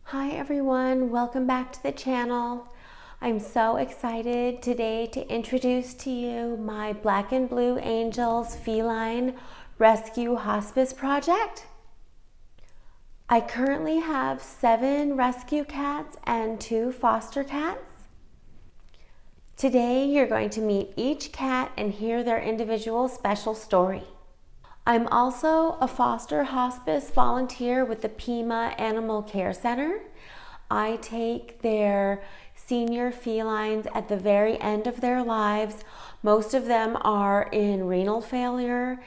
Hi everyone, welcome back to the channel. I'm so excited today to introduce to you my Black and Blue Angels Feline Rescue Hospice project. I currently have 7 rescue cats and 2 foster cats. Today you're going to meet each cat and hear their individual special story. I'm also a foster hospice volunteer with the Pima Animal Care Center. I take their senior felines at the very end of their lives. Most of them are in renal failure,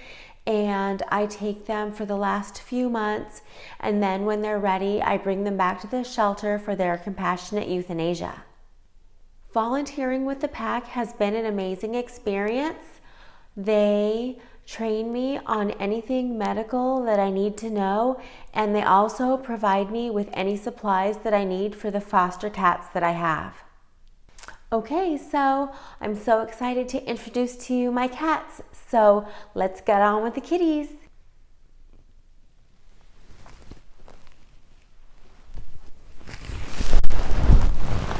and I take them for the last few months, and then when they're ready, I bring them back to the shelter for their compassionate euthanasia. Volunteering with the pack has been an amazing experience. They train me on anything medical that I need to know, and they also provide me with any supplies that I need for the foster cats that I have. Okay, so I'm so excited to introduce to you my cats. So let's get on with the kitties.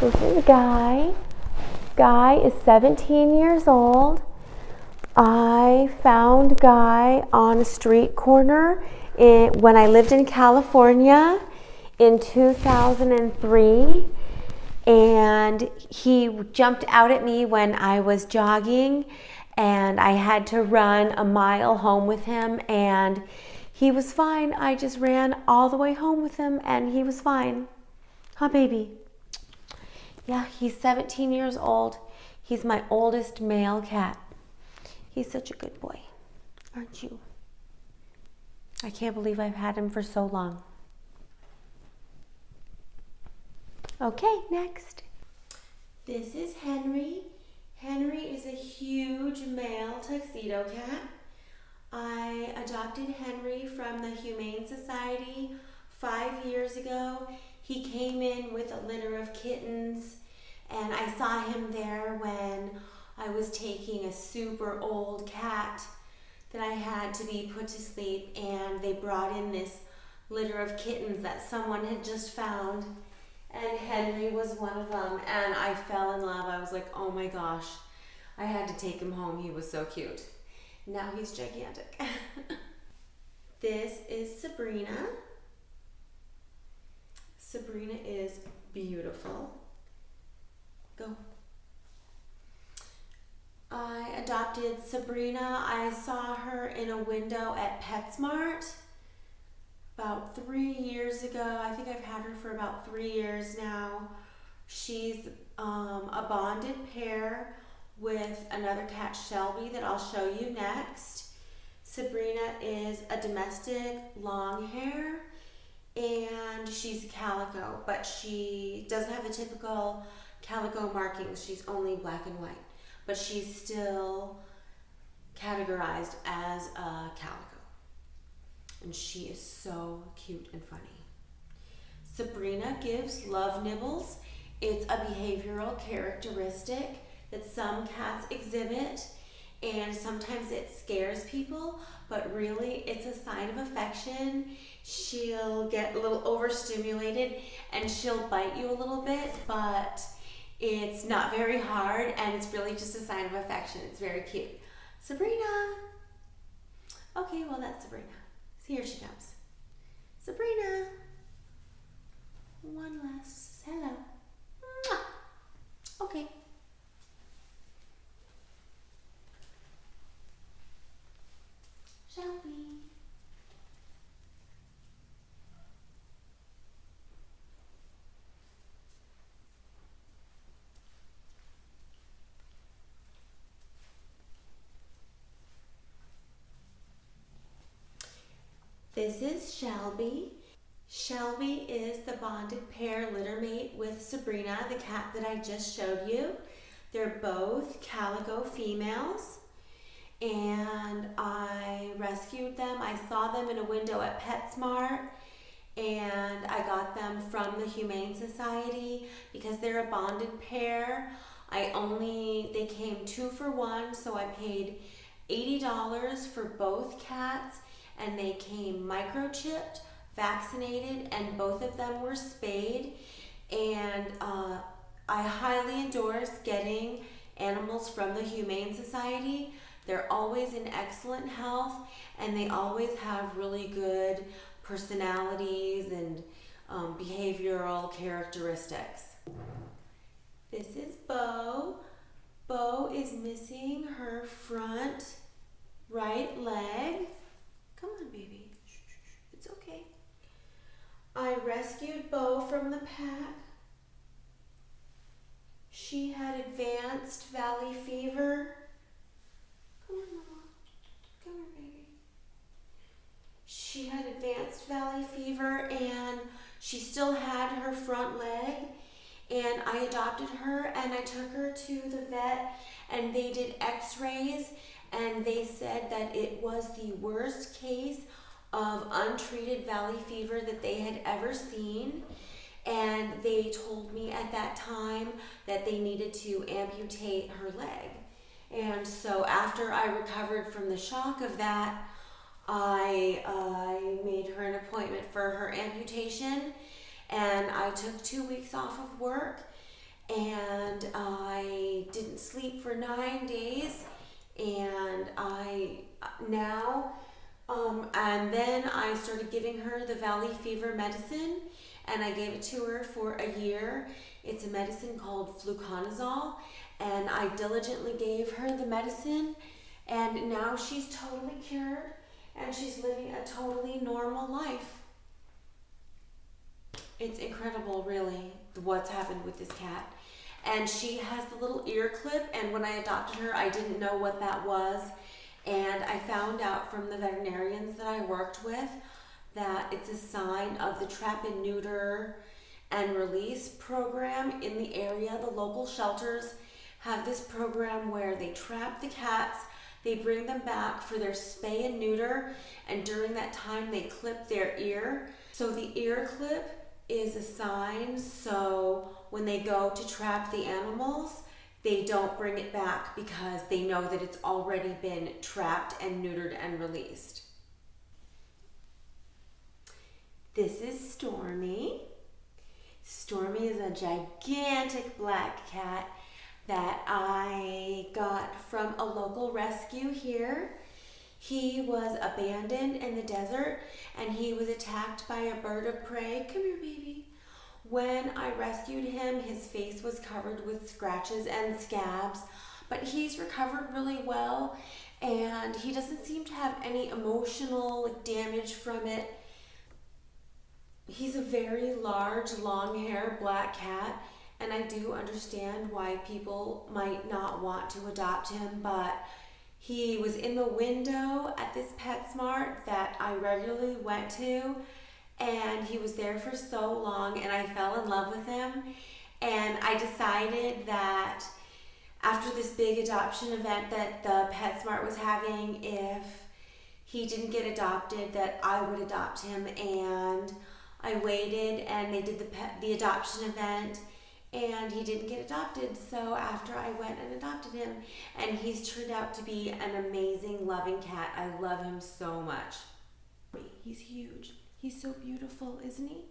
This is Guy. Guy is 17 years old. I found Guy on a street corner when I lived in California in 2003, and he jumped out at me when I was jogging, and I had to run a mile home with him, and he was fine. I just ran all the way home with him and he was fine. Huh, baby? Yeah, he's 17 years old. He's my oldest male cat. He's such a good boy, aren't you? I can't believe I've had him for so long. Okay, next. This is Henry. Henry is a huge male tuxedo cat. I adopted Henry from the Humane Society 5 years ago. He came in with a litter of kittens, and I saw him there when I was taking a super old cat that I had to be put to sleep, and they brought in this litter of kittens that someone had just found, and Henry was one of them, and I fell in love. I was like, oh my gosh, I had to take him home. He was so cute. Now he's gigantic. This is Sabrina. Sabrina is beautiful. Go. I adopted Sabrina. I saw her in a window at PetSmart about 3 years ago. I think I've had her for about 3 years now. She's a bonded pair with another cat, Shelby, that I'll show you next. Sabrina is a domestic long hair, and she's calico, but she doesn't have the typical calico markings. She's only black and white, but she's still categorized as a calico, and she is so cute and funny. Sabrina gives love nibbles. It's a behavioral characteristic that some cats exhibit, and sometimes it scares people, but really it's a sign of affection. She'll get a little overstimulated and she'll bite you a little bit, but it's not very hard, and it's really just a sign of affection. It's very cute. Sabrina. Okay, well, that's Sabrina. See, here she comes. Sabrina. One last hello. Mwah. Okay. Shelby. This is Shelby. Shelby is the bonded pair litter mate with Sabrina, the cat that I just showed you. They're both calico females, and I rescued them. I saw them in a window at PetSmart, and I got them from the Humane Society because they're a bonded pair. They came 2 for 1, so I paid $80 for both cats, and they came microchipped, vaccinated, and both of them were spayed. And I highly endorse getting animals from the Humane Society. They're always in excellent health, and they always have really good personalities and behavioral characteristics. This is Bo. Bo is missing her front right leg. Come on, baby. It's okay. I rescued Bo from the pack. She had advanced valley fever. Come on, Mama. Come here, baby. She had advanced valley fever, and she still had her front leg. And I adopted her, and I took her to the vet, and they did x-rays, and they said that it was the worst case of untreated valley fever that they had ever seen. And they told me at that time that they needed to amputate her leg. And so after I recovered from the shock of that, I made her an appointment for her amputation, and I took 2 weeks off of work, and I didn't sleep for 9 days, and and then I started giving her the valley fever medicine, and I gave it to her for a year. It's a medicine called fluconazole, and I diligently gave her the medicine, and now she's totally cured, and she's living a totally normal life. It's incredible, really, what's happened with this cat. And she has the little ear clip, and when I adopted her, I didn't know what that was. And I found out from the veterinarians that I worked with that it's a sign of the trap and neuter and release program in the area. The local shelters have this program where they trap the cats, they bring them back for their spay and neuter, and during that time they clip their ear. So the ear clip is a sign, so when they go to trap the animals, they don't bring it back because they know that it's already been trapped and neutered and released. This is Stormy. Stormy is a gigantic black cat that I got from a local rescue here. He was abandoned in the desert, and he was attacked by a bird of prey. Come here, baby. When I rescued him, his face was covered with scratches and scabs, but he's recovered really well, and he doesn't seem to have any emotional damage from it. He's a very large, long-haired black cat, and I do understand why people might not want to adopt him, but he was in the window at this PetSmart that I regularly went to, and he was there for so long, and I fell in love with him. And I decided that after this big adoption event that the PetSmart was having, if he didn't get adopted, that I would adopt him. And I waited, and they did the adoption event, and he didn't get adopted. So after I went and adopted him, and he's turned out to be an amazing, loving cat. I love him so much. He's huge. He's so beautiful, isn't he?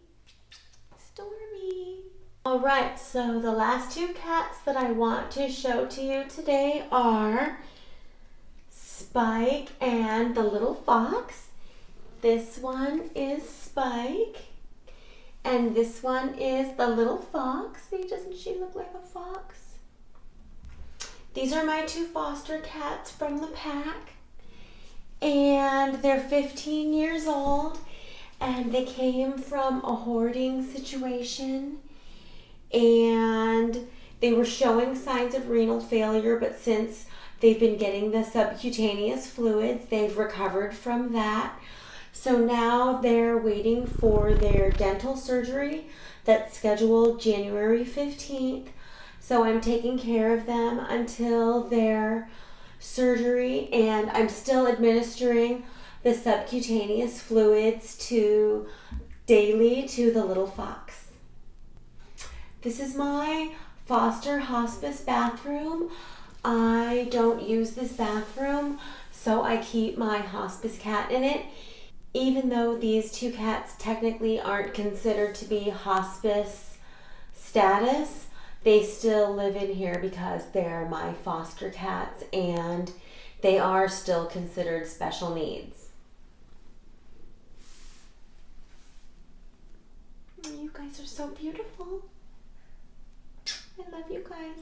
Stormy. All right, so the last two cats that I want to show to you today are Spike and the little fox. This one is Spike, and this one is the little fox. See, doesn't she look like a fox? These are my two foster cats from the pack, and they're 15 years old, and they came from a hoarding situation, and they were showing signs of renal failure, but since they've been getting the subcutaneous fluids, they've recovered from that. So now they're waiting for their dental surgery that's scheduled January 15th. So I'm taking care of them until their surgery, and I'm still administering the subcutaneous fluids daily to the little fox. This is my foster hospice bathroom. I don't use this bathroom, so I keep my hospice cat in it. even though these two cats technically aren't considered to be hospice status, they still live in here because they're my foster cats and they are still considered special needs. You guys are so beautiful. I love you guys.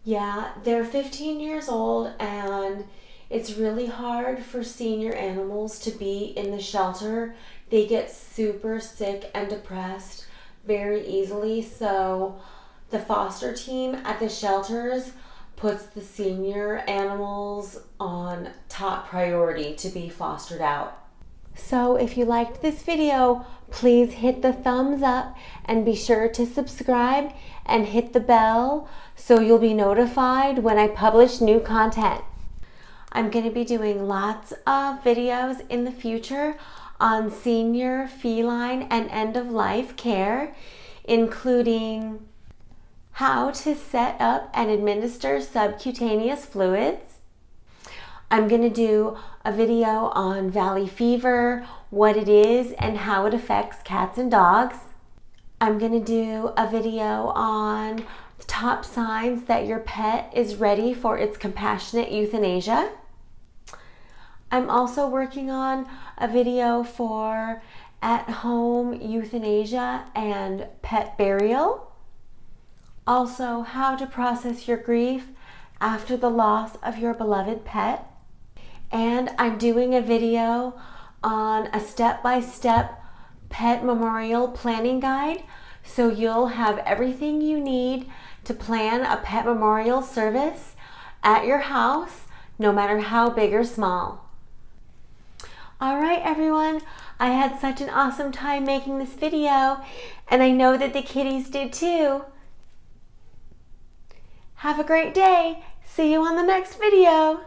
Yeah, they're 15 years old and it's really hard for senior animals to be in the shelter. They get super sick and depressed very easily, so the foster team at the shelters puts the senior animals on top priority to be fostered out. So if you liked this video, please hit the thumbs up and be sure to subscribe and hit the bell so you'll be notified when I publish new content. I'm going to be doing lots of videos in the future on senior, feline, and end-of-life care, including how to set up and administer subcutaneous fluids. I'm going to do a video on valley fever, what it is, and how it affects cats and dogs. I'm going to do a video on the top signs that your pet is ready for its compassionate euthanasia. I'm also working on a video for at-home euthanasia and pet burial. Also, how to process your grief after the loss of your beloved pet. And I'm doing a video on a step-by-step pet memorial planning guide, so you'll have everything you need to plan a pet memorial service at your house, no matter how big or small. All right, everyone, I had such an awesome time making this video, and I know that the kitties did too. Have a great day. See you on the next video.